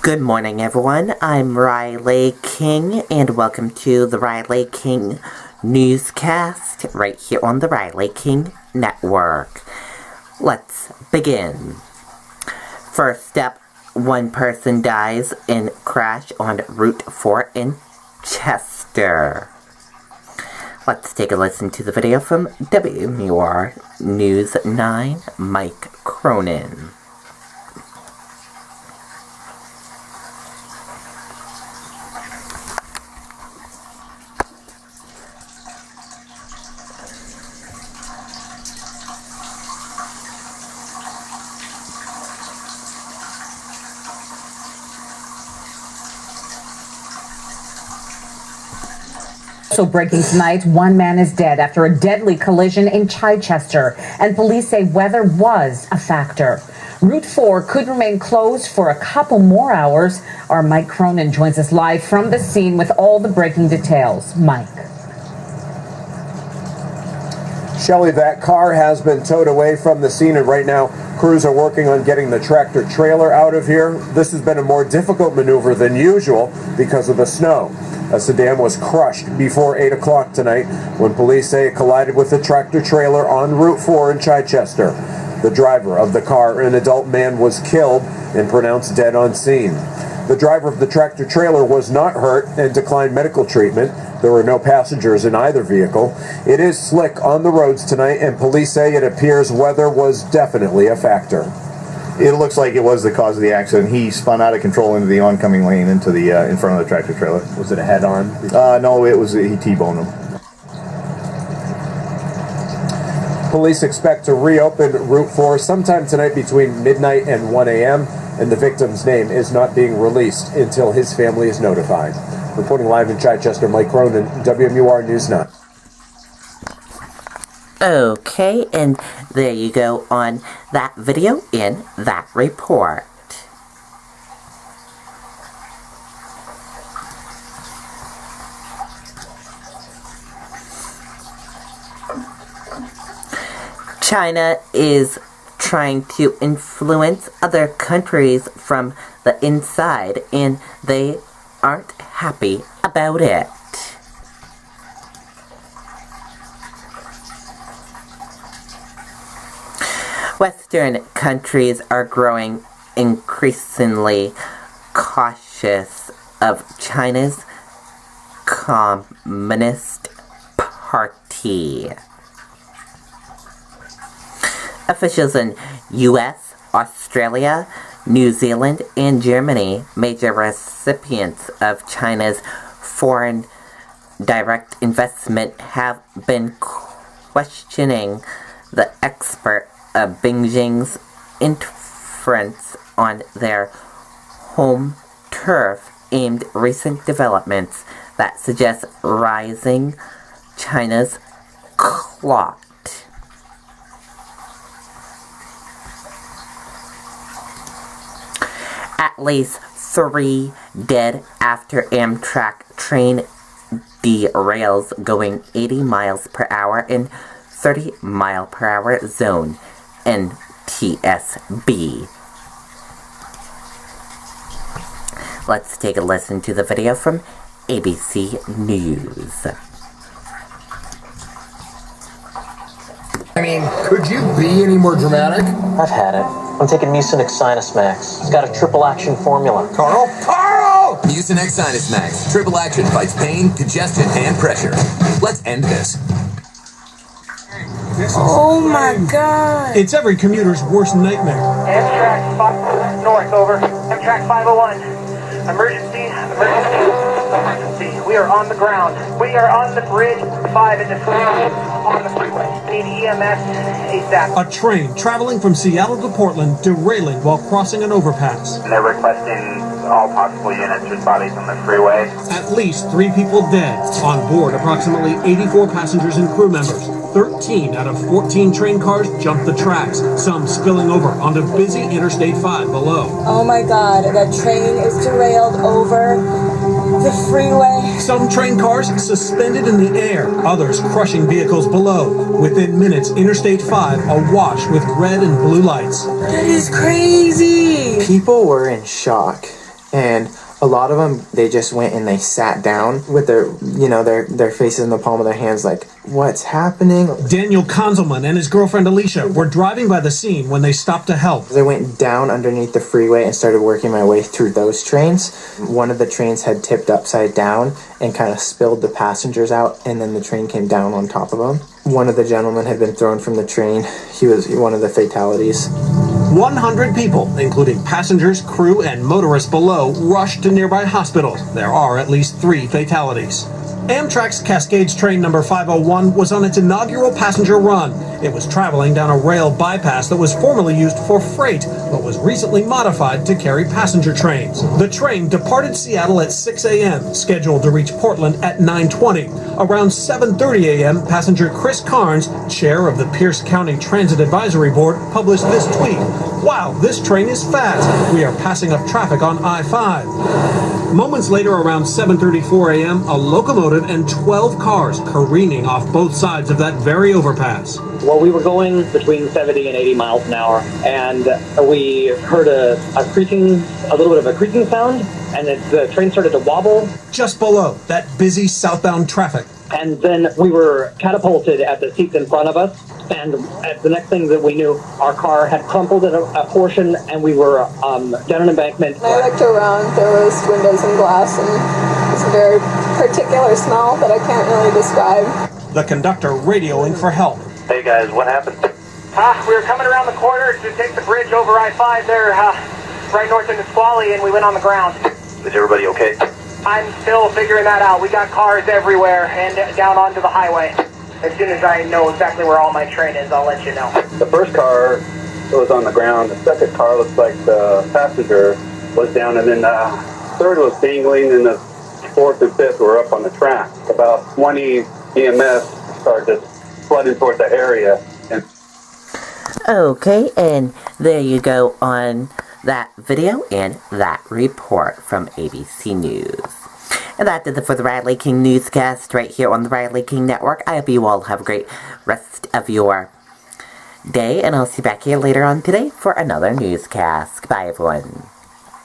Good morning, everyone. I'm Riley King, and welcome to the Riley King Newscast right here on the Riley King Network. Let's begin. First up, one person dies in crash on Route 4 in Chester. Let's take a listen to the video from WMUR News 9, Mike Cronin. Also breaking tonight, one man is dead after a deadly collision in Chichester, and police say weather was a factor. Route 4 could remain closed for a couple more hours. Our Mike Cronin joins us live from the scene with all the breaking details. Mike. Shelley, that car has been towed away from the scene, and right now crews are working on getting the tractor trailer out of here. This has been a more difficult maneuver than usual because of the snow. A sedan was crushed before 8 o'clock tonight when police say it collided with the tractor trailer on Route 4 in Chichester. The driver of the car, an adult man, was killed and pronounced dead on scene. The driver of the tractor trailer was not hurt and declined medical treatment. There were no passengers in either vehicle. It is slick on the roads tonight, and police say it appears weather was definitely a factor. It looks like it was the cause of the accident. He spun out of control into the oncoming lane into the in front of the tractor trailer. Was it a head-on? No, he T-boned him. Police expect to reopen Route 4 sometime tonight between midnight and 1 a.m., and the victim's name is not being released until his family is notified. Reporting live in Chichester, Mike Cronin, WMUR News 9. Okay, and there you go on that video in that report. China is trying to influence other countries from the inside, and they aren't happy about it. Western countries are growing increasingly cautious of China's Communist Party. Officials in U.S., Australia, New Zealand, and Germany, major recipients of China's foreign direct investment, have been questioning the expert of Beijing's interference on their home turf aimed recent developments that suggest rising China's clout. At least 3 dead after Amtrak train derails going 80 miles per hour in 30 mile per hour zone NTSB. Let's take a listen to the video from ABC News. I mean, could you be any more dramatic? I've had it. I'm taking Mucinex Sinus Max. It's got a triple action formula. Carl? Mucinex Sinus Max. Triple action fights pain, congestion, and pressure. Let's end this. Oh my God. It's every commuter's worst nightmare. Amtrak 5 north, over. Amtrak 501. Emergency. We are on the ground. We are on the bridge 5 in the on the freeway. Need EMS ASAP. A train traveling from Seattle to Portland derailing while crossing an overpass. They're requesting all possible units with bodies on the freeway. At least 3 people dead. On board, approximately 84 passengers and crew members. 13 out of 14 train cars jumped the tracks, some spilling over onto busy Interstate 5 below. Oh my God, that train is derailed over the freeway. Some train cars suspended in the air, others crushing vehicles below. Within minutes, Interstate 5 awash with red and blue lights. That is crazy. People were in shock and a lot of them, they just went and they sat down with their, their faces in the palm of their hands like, what's happening? Daniel Konzelman and his girlfriend Alicia were driving by the scene when they stopped to help. I went down underneath the freeway and started working my way through those trains. One of the trains had tipped upside down and kind of spilled the passengers out, and then the train came down on top of them. One of the gentlemen had been thrown from the train. He was one of the fatalities. 100 people, including passengers, crew, and motorists below, rushed to nearby hospitals. There are at least 3 fatalities. Amtrak's Cascades train number 501 was on its inaugural passenger run. It was traveling down a rail bypass that was formerly used for freight, but was recently modified to carry passenger trains. The train departed Seattle at 6 a.m., scheduled to reach Portland at 9:20. Around 7:30 a.m., passenger Chris Carnes, chair of the Pierce County Transit Advisory Board, published this tweet. "Wow, this train is fast. We are passing up traffic on I-5. Moments later, around 7:34 a.m., a locomotive and 12 cars careening off both sides of that very overpass. Well, we were going between 70 and 80 miles an hour, and we heard a little bit of a creaking sound, and the train started to wobble. Just below that busy southbound traffic. And then we were catapulted at the seats in front of us, and at the next thing that we knew, our car had crumpled at a portion, and we were down an embankment. I looked around, there was windows and glass, and it's a very particular smell that I can't really describe. The conductor radioing for help. Hey guys, what happened? We were coming around the corner to take the bridge over I-5 there, right north of Nisqually, and we went on the ground. Is everybody okay? I'm still figuring that out. We got cars everywhere and down onto the highway. As soon as I know exactly where all my train is, I'll let you know. The first car was on the ground. The second car looks like the passenger was down, and then the third was dangling, and the fourth and fifth were up on the track. About 20 EMS started flooding towards the area. Okay, and there you go on that video and that report from ABC News. And that did it for the Riley King Newscast right here on the Riley King Network. I hope you all have a great rest of your day, and I'll see you back here later on today for another newscast. Goodbye, everyone.